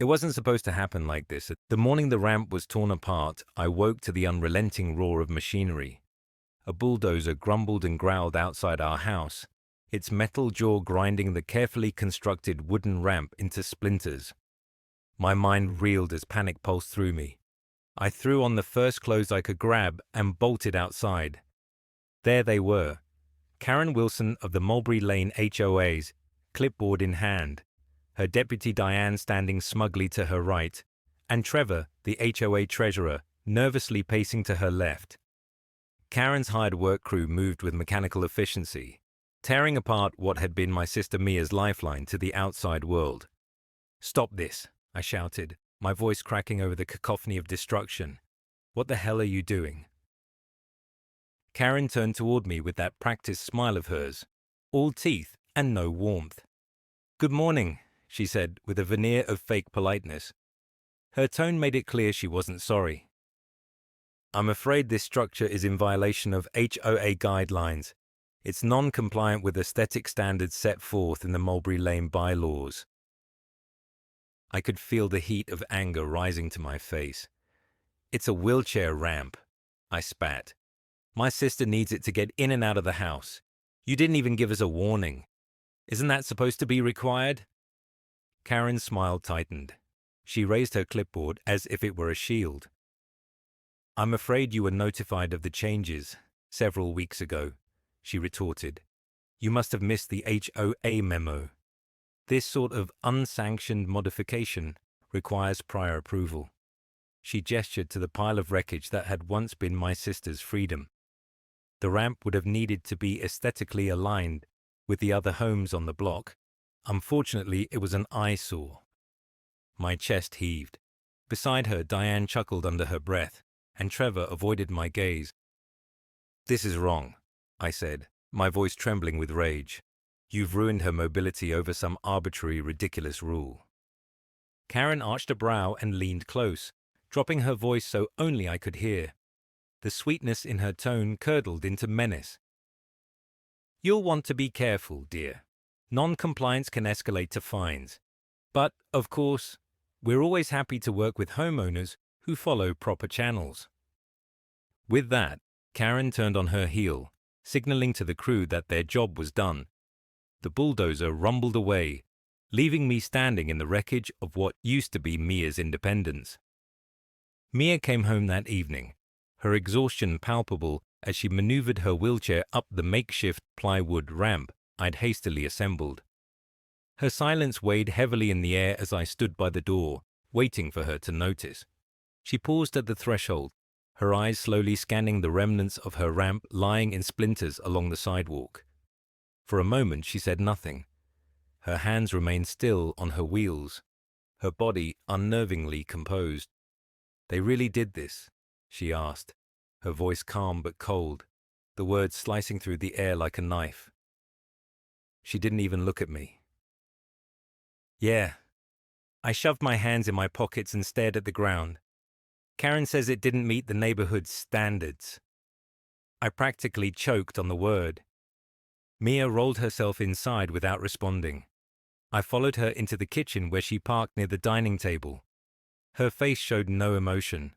It wasn't supposed to happen like this. The morning the ramp was torn apart, I woke to the unrelenting roar of machinery. A bulldozer grumbled and growled outside our house, its metal jaw grinding the carefully constructed wooden ramp into splinters. My mind reeled as panic pulsed through me. I threw on the first clothes I could grab and bolted outside. There they were, Karen Wilson of the Mulberry Lane HOA's, clipboard in hand, her deputy Diane standing smugly to her right, and Trevor, the HOA Treasurer, nervously pacing to her left. Karen's hired work crew moved with mechanical efficiency, tearing apart what had been my sister Mia's lifeline to the outside world. "Stop this," I shouted, my voice cracking over the cacophony of destruction. "What the hell are you doing?" Karen turned toward me with that practiced smile of hers, all teeth and no warmth. "Good morning," she said with a veneer of fake politeness. Her tone made it clear she wasn't sorry. "I'm afraid this structure is in violation of HOA guidelines. It's non-compliant with aesthetic standards set forth in the Mulberry Lane bylaws." I could feel the heat of anger rising to my face. "It's a wheelchair ramp," I spat. "My sister needs it to get in and out of the house. You didn't even give us a warning. Isn't that supposed to be required?" Karen's smile tightened. She raised her clipboard as if it were a shield. "I'm afraid you were notified of the changes several weeks ago," she retorted. "You must have missed the HOA memo. This sort of unsanctioned modification requires prior approval." She gestured to the pile of wreckage that had once been my sister's freedom. The ramp would have needed to be aesthetically aligned with the other homes on the block. Unfortunately, it was an eyesore. My chest heaved. Beside her, Diane chuckled under her breath, and Trevor avoided my gaze. "This is wrong," I said, my voice trembling with rage. "You've ruined her mobility over some arbitrary, ridiculous rule." Karen arched a brow and leaned close, dropping her voice so only I could hear. The sweetness in her tone curdled into menace. "You'll want to be careful, dear. Non-compliance can escalate to fines. But, of course, we're always happy to work with homeowners who follow proper channels." With that, Karen turned on her heel, signaling to the crew that their job was done. The bulldozer rumbled away, leaving me standing in the wreckage of what used to be Mia's independence. Mia came home that evening, her exhaustion palpable as she maneuvered her wheelchair up the makeshift plywood ramp I'd hastily assembled. Her silence weighed heavily in the air as I stood by the door, waiting for her to notice. She paused at the threshold, her eyes slowly scanning the remnants of her ramp lying in splinters along the sidewalk. For a moment she said nothing. Her hands remained still on her wheels, her body unnervingly composed. "They really did this?" she asked, her voice calm but cold, the words slicing through the air like a knife. She didn't even look at me. "Yeah." I shoved my hands in my pockets and stared at the ground. "Karen says it didn't meet the neighborhood's standards." I practically choked on the word. Mia rolled herself inside without responding. I followed her into the kitchen where she parked near the dining table. Her face showed no emotion,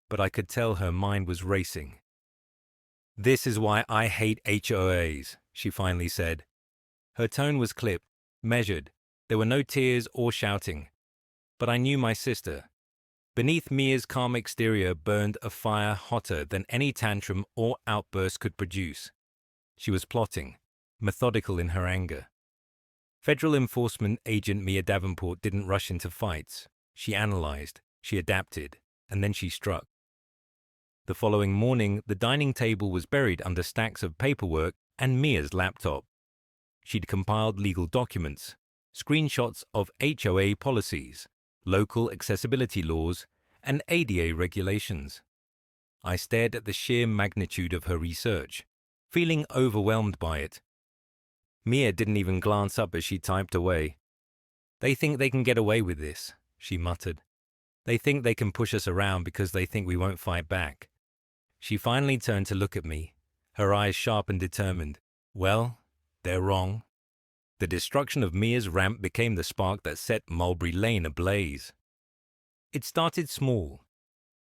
but I could tell her mind was racing. "This is why I hate HOAs," she finally said. Her tone was clipped, measured. There were no tears or shouting. But I knew my sister. Beneath Mia's calm exterior burned a fire hotter than any tantrum or outburst could produce. She was plotting, methodical in her anger. Federal enforcement agent Mia Davenport didn't rush into fights. She analyzed, she adapted, and then she struck. The following morning, the dining table was buried under stacks of paperwork and Mia's laptop. She'd compiled legal documents, screenshots of HOA policies, local accessibility laws, and ADA regulations. I stared at the sheer magnitude of her research, feeling overwhelmed by it. Mia didn't even glance up as she typed away. "They think they can get away with this," she muttered. "They think they can push us around because they think we won't fight back." She finally turned to look at me, her eyes sharp and determined. "Well, they're wrong." The destruction of Mia's ramp became the spark that set Mulberry Lane ablaze. It started small.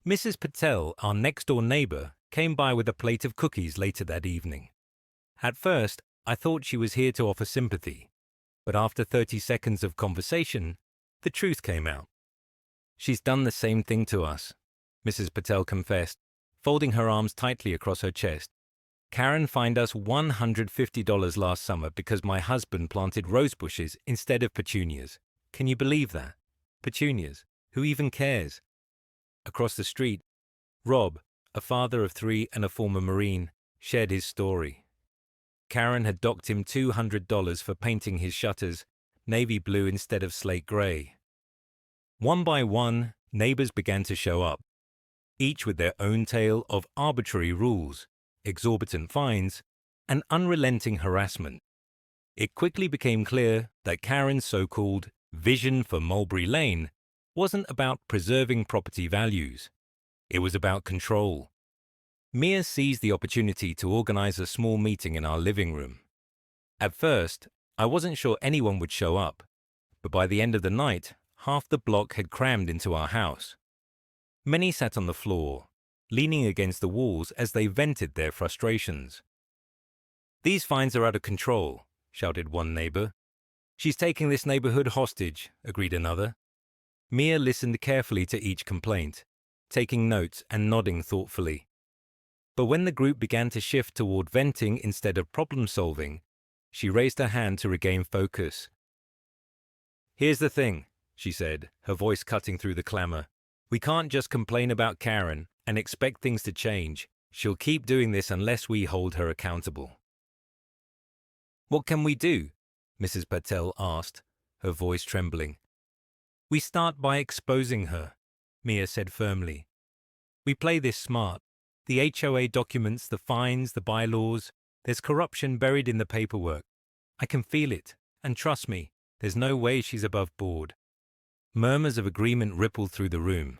Mrs. Patel, our next-door neighbor, came by with a plate of cookies later that evening. At first, I thought she was here to offer sympathy, but after 30 seconds of conversation, the truth came out. She's done the same thing to us, Mrs. Patel confessed, folding her arms tightly across her chest. Karen fined us $150 last summer because my husband planted rose bushes instead of petunias. Can you believe that? Petunias. Who even cares? Across the street, Rob, a father of 3 and a former Marine, shared his story. Karen had docked him $200 for painting his shutters navy blue instead of slate gray. One by one, neighbors began to show up, each with their own tale of arbitrary rules, exorbitant fines, and unrelenting harassment. It quickly became clear that Karen's so-called vision for Mulberry Lane wasn't about preserving property values. It was about control. Mia seized the opportunity to organize a small meeting in our living room. At first, I wasn't sure anyone would show up, but by the end of the night, half the block had crammed into our house. Many sat on the floor, leaning against the walls as they vented their frustrations. "These fines are out of control," shouted one neighbor. "She's taking this neighborhood hostage," agreed another. Mia listened carefully to each complaint, taking notes and nodding thoughtfully. But when the group began to shift toward venting instead of problem-solving, she raised her hand to regain focus. "Here's the thing," she said, her voice cutting through the clamor. "We can't just complain about Karen and expect things to change. She'll keep doing this unless we hold her accountable." "What can we do?" Mrs. Patel asked, her voice trembling. "We start by exposing her," Mia said firmly. "We play this smart. The HOA documents, the fines, the bylaws. There's corruption buried in the paperwork. I can feel it, and trust me, there's no way she's above board." Murmurs of agreement rippled through the room.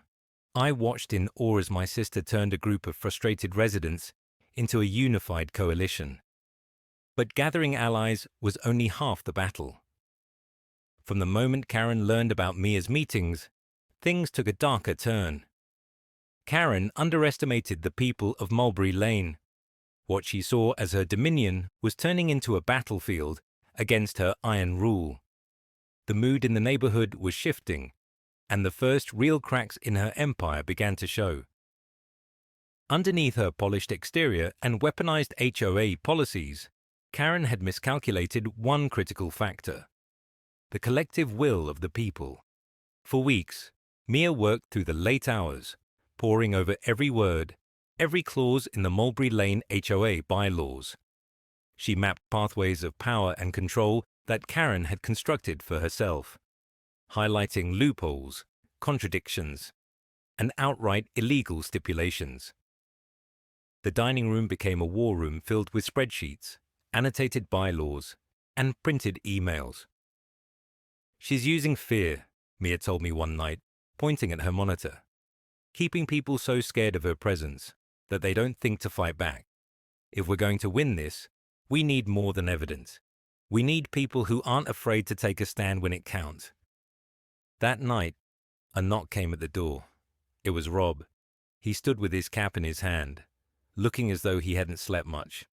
I watched in awe as my sister turned a group of frustrated residents into a unified coalition. But gathering allies was only half the battle. From the moment Karen learned about Mia's meetings, things took a darker turn. Karen underestimated the people of Mulberry Lane. What she saw as her dominion was turning into a battlefield against her iron rule. The mood in the neighborhood was shifting, and the first real cracks in her empire began to show. Underneath her polished exterior and weaponized HOA policies, Karen had miscalculated one critical factor: the collective will of the people. For weeks, Mia worked through the late hours, poring over every word, every clause in the Mulberry Lane HOA bylaws. She mapped pathways of power and control that Karen had constructed for herself, highlighting loopholes, contradictions, and outright illegal stipulations. The dining room became a war room filled with spreadsheets, annotated bylaws, and printed emails. "She's using fear," Mia told me one night, pointing at her monitor, "keeping people so scared of her presence that they don't think to fight back. If we're going to win this, we need more than evidence. We need people who aren't afraid to take a stand when it counts." That night, a knock came at the door. It was Rob. He stood with his cap in his hand, looking as though he hadn't slept much.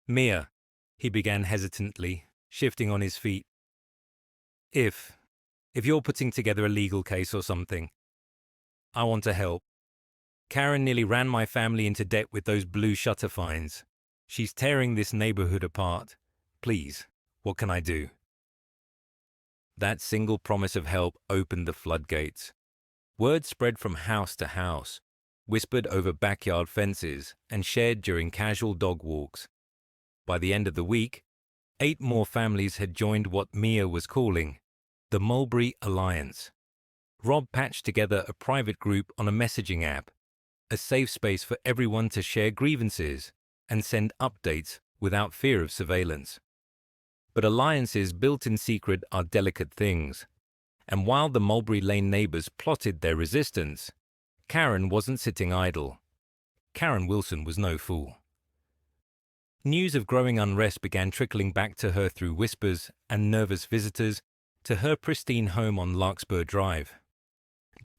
"Mia," he began hesitantly, shifting on his feet. If you're putting together a legal case or something, I want to help. Karen nearly ran my family into debt with those blue shutter fines. She's tearing this neighborhood apart. Please, what can I do?" That single promise of help opened the floodgates. Word spread from house to house, whispered over backyard fences, and shared during casual dog walks. By the end of the week, 8 more families had joined what Mia was calling the Mulberry Alliance. Rob patched together a private group on a messaging app, a safe space for everyone to share grievances and send updates without fear of surveillance. But alliances built in secret are delicate things, and while the Mulberry Lane neighbors plotted their resistance, Karen wasn't sitting idle. Karen Wilson was no fool. News of growing unrest began trickling back to her through whispers and nervous visitors to her pristine home on Larkspur Drive.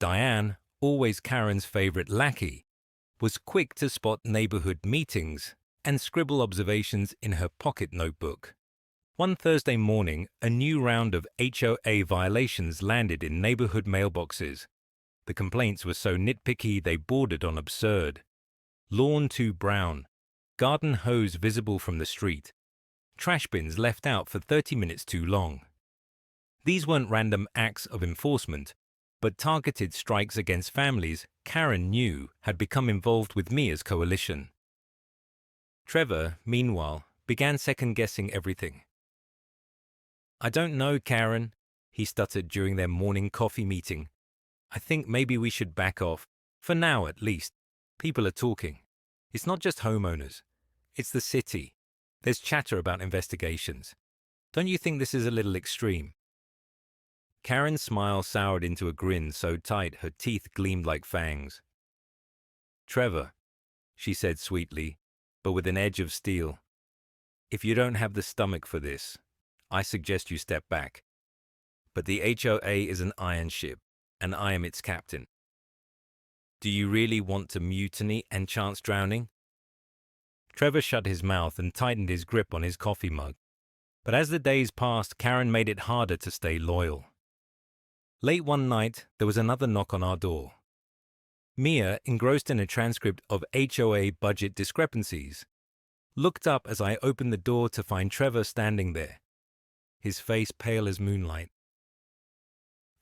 Diane, always Karen's favorite lackey, was quick to spot neighborhood meetings and scribble observations in her pocket notebook. One Thursday morning, a new round of HOA violations landed in neighborhood mailboxes. The complaints were so nitpicky they bordered on absurd. Lawn too brown, garden hose visible from the street, trash bins left out for 30 minutes too long. These weren't random acts of enforcement, but targeted strikes against families Karen knew had become involved with Mia's coalition. Trevor, meanwhile, began second-guessing everything. "I don't know, Karen," he stuttered during their morning coffee meeting. "I think maybe we should back off. For now, at least. People are talking. It's not just homeowners. It's the city. There's chatter about investigations. Don't you think this is a little extreme?" Karen's smile soured into a grin so tight her teeth gleamed like fangs. "Trevor," she said sweetly, but with an edge of steel, "if you don't have the stomach for this, I suggest you step back. But the HOA is an iron ship, and I am its captain. Do you really want to mutiny and chance drowning?" Trevor shut his mouth and tightened his grip on his coffee mug. But as the days passed, Karen made it harder to stay loyal. Late one night, there was another knock on our door. Mia, engrossed in a transcript of HOA budget discrepancies, looked up as I opened the door to find Trevor standing there, his face pale as moonlight.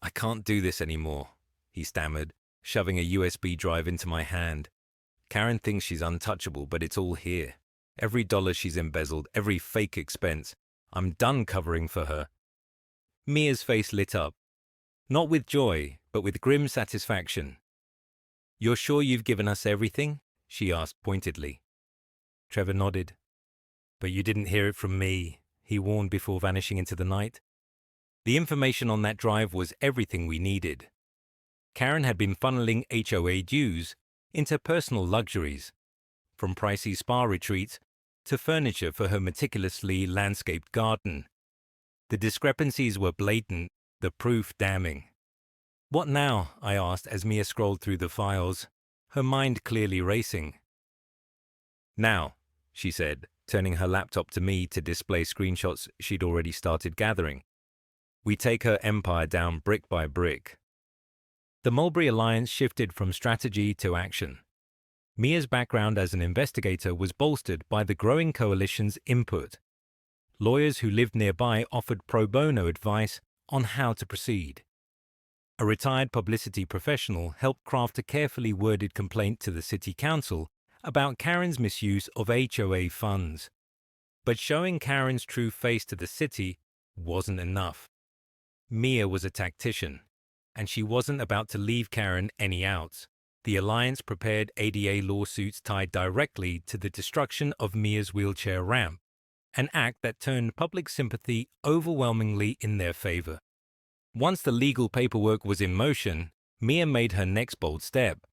"I can't do this anymore," he stammered, shoving a USB drive into my hand. "Karen thinks she's untouchable, but it's all here. Every dollar she's embezzled, every fake expense. I'm done covering for her." Mia's face lit up, not with joy, but with grim satisfaction. "You're sure you've given us everything?" she asked pointedly. Trevor nodded. "But you didn't hear it from me," he warned before vanishing into the night. The information on that drive was everything we needed. Karen had been funneling HOA dues into personal luxuries, from pricey spa retreats to furniture for her meticulously landscaped garden. The discrepancies were blatant, the proof damning. "What now?" I asked as Mia scrolled through the files, her mind clearly racing. "Now," she said, turning her laptop to me to display screenshots she'd already started gathering. "We take her empire down brick by brick." The Mulberry Alliance shifted from strategy to action. Mia's background as an investigator was bolstered by the growing coalition's input. Lawyers who lived nearby offered pro bono advice on how to proceed. A retired publicity professional helped craft a carefully worded complaint to the city council about Karen's misuse of HOA funds. But showing Karen's true face to the city wasn't enough. Mia was a tactician, and she wasn't about to leave Karen any outs. The Alliance prepared ADA lawsuits tied directly to the destruction of Mia's wheelchair ramp, an act that turned public sympathy overwhelmingly in their favor. Once the legal paperwork was in motion, Mia made her next bold step.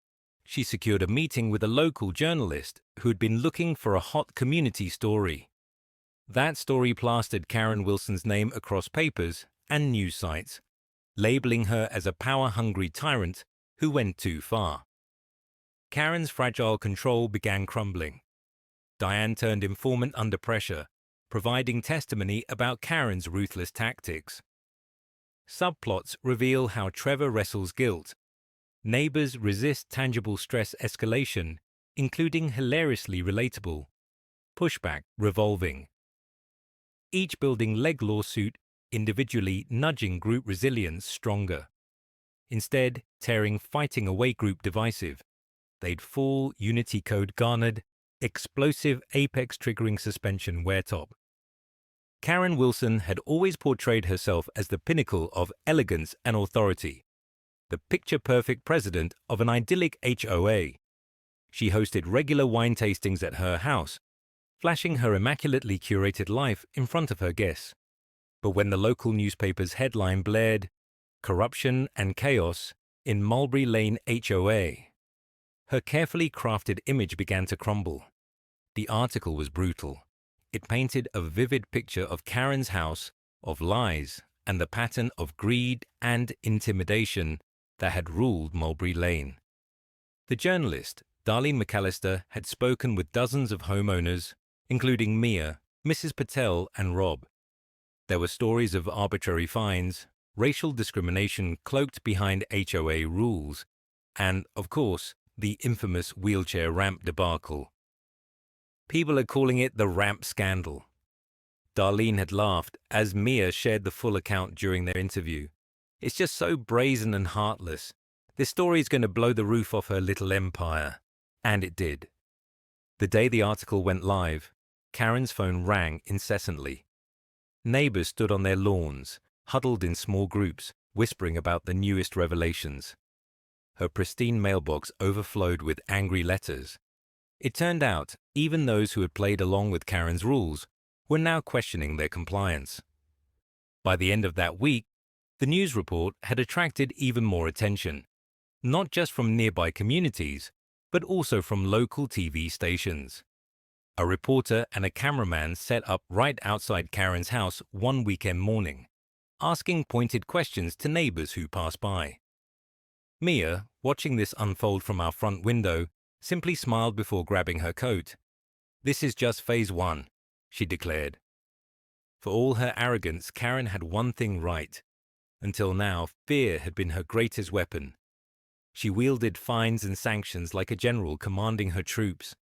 She secured a meeting with a local journalist who had been looking for a hot community story. That story plastered Karen Wilson's name across papers and news sites, labeling her as a power-hungry tyrant who went too far. Karen's fragile control began crumbling. Diane turned informant under pressure, providing testimony about Karen's ruthless tactics. Subplots reveal how Trevor wrestles guilt. Neighbors resist tangible stress escalation, including hilariously relatable pushback revolving. Each building leg lawsuit individually nudging group resilience stronger. Instead, tearing fighting away group divisive. They'd full Unity code garnered, explosive apex triggering suspension wear top. Karen Wilson had always portrayed herself as the pinnacle of elegance and authority, the picture-perfect president of an idyllic HOA. She hosted regular wine tastings at her house, flashing her immaculately curated life in front of her guests. But when the local newspaper's headline blared, "Corruption and Chaos in Mulberry Lane HOA," her carefully crafted image began to crumble. The article was brutal. It painted a vivid picture of Karen's house, of lies, and the pattern of greed and intimidation that had ruled Mulberry Lane. The journalist, Darlene McAllister, had spoken with dozens of homeowners, including Mia, Mrs. Patel, and Rob. There were stories of arbitrary fines, racial discrimination cloaked behind HOA rules, and, of course, the infamous wheelchair ramp debacle. People are calling it the ramp scandal. Darlene had laughed as Mia shared the full account during their interview. It's just so brazen and heartless. This story is going to blow the roof off her little empire. And it did. The day the article went live, Karen's phone rang incessantly. Neighbors stood on their lawns, huddled in small groups, whispering about the newest revelations. Her pristine mailbox overflowed with angry letters. It turned out even those who had played along with Karen's rules were now questioning their compliance. By the end of that week, the news report had attracted even more attention, not just from nearby communities, but also from local TV stations. A reporter and a cameraman set up right outside Karen's house one weekend morning, asking pointed questions to neighbors who passed by. Mia, watching this unfold from our front window, simply smiled before grabbing her coat. "This is just phase 1, she declared. For all her arrogance, Karen had one thing right. Until now, fear had been her greatest weapon. She wielded fines and sanctions like a general commanding her troops.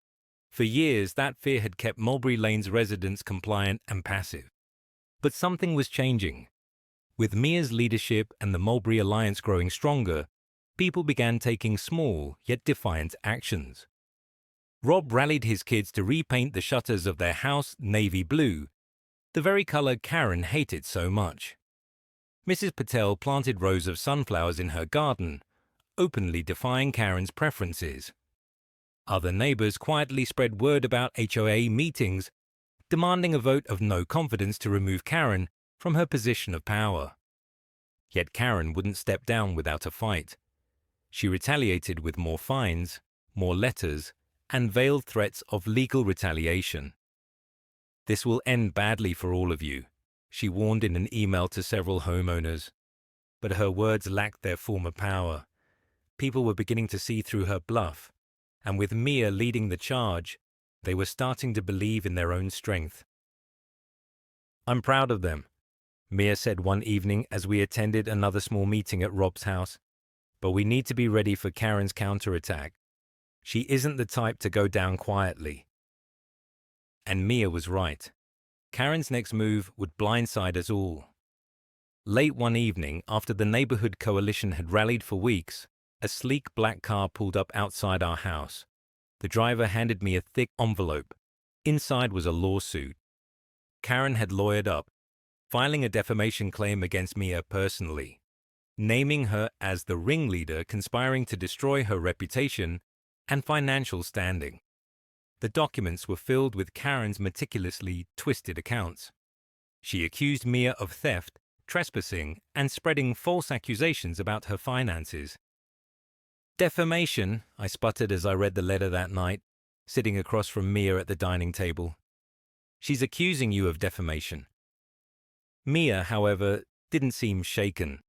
For years, that fear had kept Mulberry Lane's residents compliant and passive. But something was changing. With Mia's leadership and the Mulberry Alliance growing stronger, people began taking small yet defiant actions. Rob rallied his kids to repaint the shutters of their house navy blue, the very color Karen hated so much. Mrs. Patel planted rows of sunflowers in her garden, openly defying Karen's preferences. Other neighbors quietly spread word about HOA meetings, demanding a vote of no confidence to remove Karen from her position of power. Yet Karen wouldn't step down without a fight. She retaliated with more fines, more letters, and veiled threats of legal retaliation. "This will end badly for all of you," she warned in an email to several homeowners. But her words lacked their former power. People were beginning to see through her bluff, and with Mia leading the charge, they were starting to believe in their own strength. "I'm proud of them," Mia said one evening as we attended another small meeting at Rob's house. "But we need to be ready for Karen's counterattack. She isn't the type to go down quietly." And Mia was right. Karen's next move would blindside us all. Late one evening, after the neighborhood coalition had rallied for weeks, a sleek black car pulled up outside our house. The driver handed me a thick envelope. Inside was a lawsuit. Karen had lawyered up, filing a defamation claim against Mia personally, naming her as the ringleader conspiring to destroy her reputation and financial standing. The documents were filled with Karen's meticulously twisted accounts. She accused Mia of theft, trespassing, and spreading false accusations about her finances. "Defamation," I sputtered as I read the letter that night, sitting across from Mia at the dining table. "She's accusing you of defamation." Mia, however, didn't seem shaken.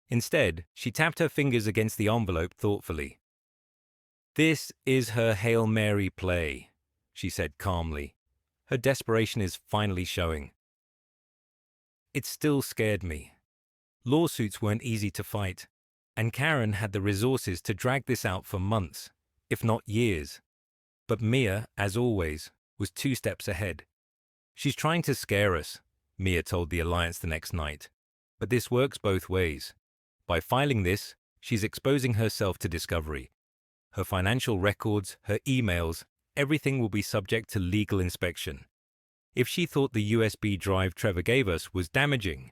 Instead, she tapped her fingers against the envelope thoughtfully. "This is her Hail Mary play," she said calmly. Her desperation is finally showing. It still scared me. Lawsuits weren't easy to fight, and Karen had the resources to drag this out for months, if not years. But Mia, as always, was 2 steps ahead. "She's trying to scare us," Mia told the Alliance the next night. "But this works both ways. By filing this, she's exposing herself to discovery. Her financial records, her emails, everything will be subject to legal inspection. If she thought the USB drive Trevor gave us was damaging,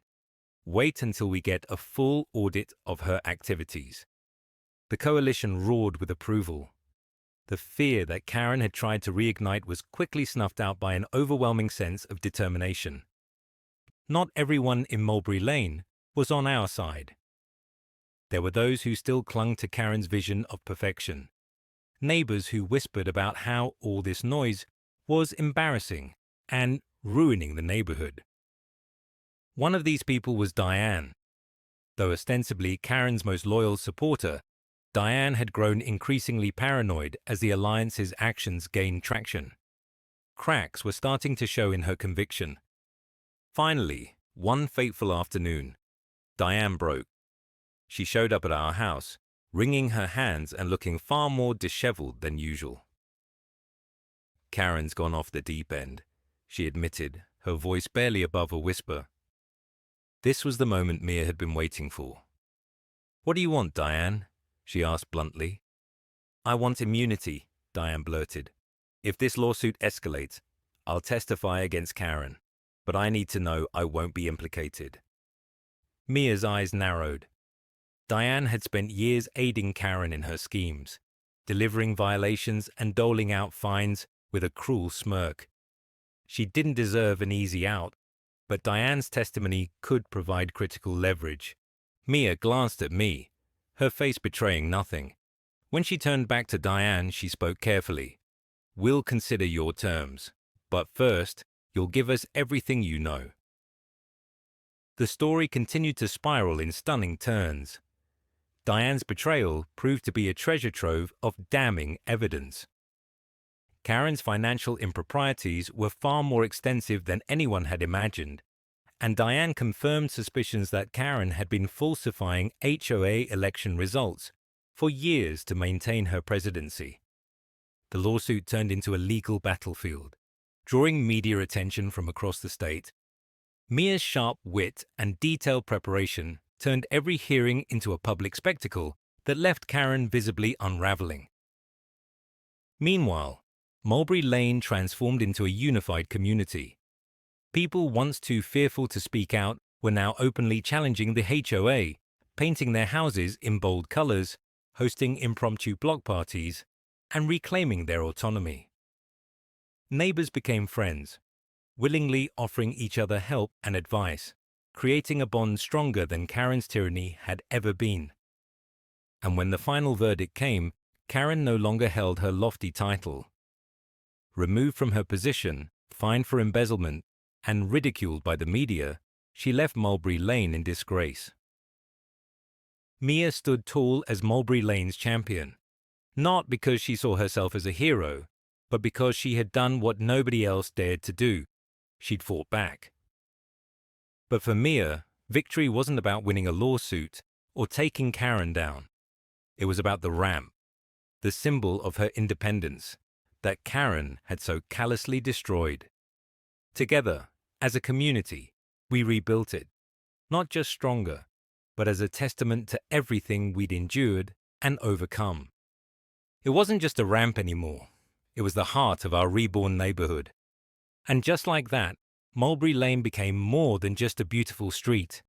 wait until we get a full audit of her activities." The coalition roared with approval. The fear that Karen had tried to reignite was quickly snuffed out by an overwhelming sense of determination. Not everyone in Mulberry Lane was on our side. There were those who still clung to Karen's vision of perfection. Neighbors who whispered about how all this noise was embarrassing and ruining the neighborhood. One of these people was Diane. Though ostensibly Karen's most loyal supporter, Diane had grown increasingly paranoid as the alliance's actions gained traction. Cracks were starting to show in her conviction. Finally, one fateful afternoon, Diane broke. She showed up at our house, wringing her hands and looking far more disheveled than usual. "Karen's gone off the deep end," she admitted, her voice barely above a whisper. This was the moment Mia had been waiting for. "What do you want, Diane?" she asked bluntly. "I want immunity," Diane blurted. "If this lawsuit escalates, I'll testify against Karen, but I need to know I won't be implicated." Mia's eyes narrowed. Diane had spent years aiding Karen in her schemes, delivering violations and doling out fines with a cruel smirk. She didn't deserve an easy out, but Diane's testimony could provide critical leverage. Mia glanced at me, her face betraying nothing. When she turned back to Diane, she spoke carefully. "We'll consider your terms, but first, you'll give us everything you know." The story continued to spiral in stunning turns. Diane's betrayal proved to be a treasure trove of damning evidence. Karen's financial improprieties were far more extensive than anyone had imagined, and Diane confirmed suspicions that Karen had been falsifying HOA election results for years to maintain her presidency. The lawsuit turned into a legal battlefield, drawing media attention from across the state. Mia's sharp wit and detailed preparation turned every hearing into a public spectacle that left Karen visibly unraveling. Meanwhile, Mulberry Lane transformed into a unified community. People once too fearful to speak out were now openly challenging the HOA, painting their houses in bold colors, hosting impromptu block parties, and reclaiming their autonomy. Neighbors became friends, willingly offering each other help and advice, creating a bond stronger than Karen's tyranny had ever been. And when the final verdict came, Karen no longer held her lofty title. Removed from her position, fined for embezzlement, and ridiculed by the media, she left Mulberry Lane in disgrace. Mia stood tall as Mulberry Lane's champion, not because she saw herself as a hero, but because she had done what nobody else dared to do. She'd fought back. But for Mia, victory wasn't about winning a lawsuit or taking Karen down. It was about the ramp, the symbol of her independence, that Karen had so callously destroyed. Together, as a community, we rebuilt it, not just stronger, but as a testament to everything we'd endured and overcome. It wasn't just a ramp anymore. It was the heart of our reborn neighborhood. And just like that, Mulberry Lane became more than just a beautiful street.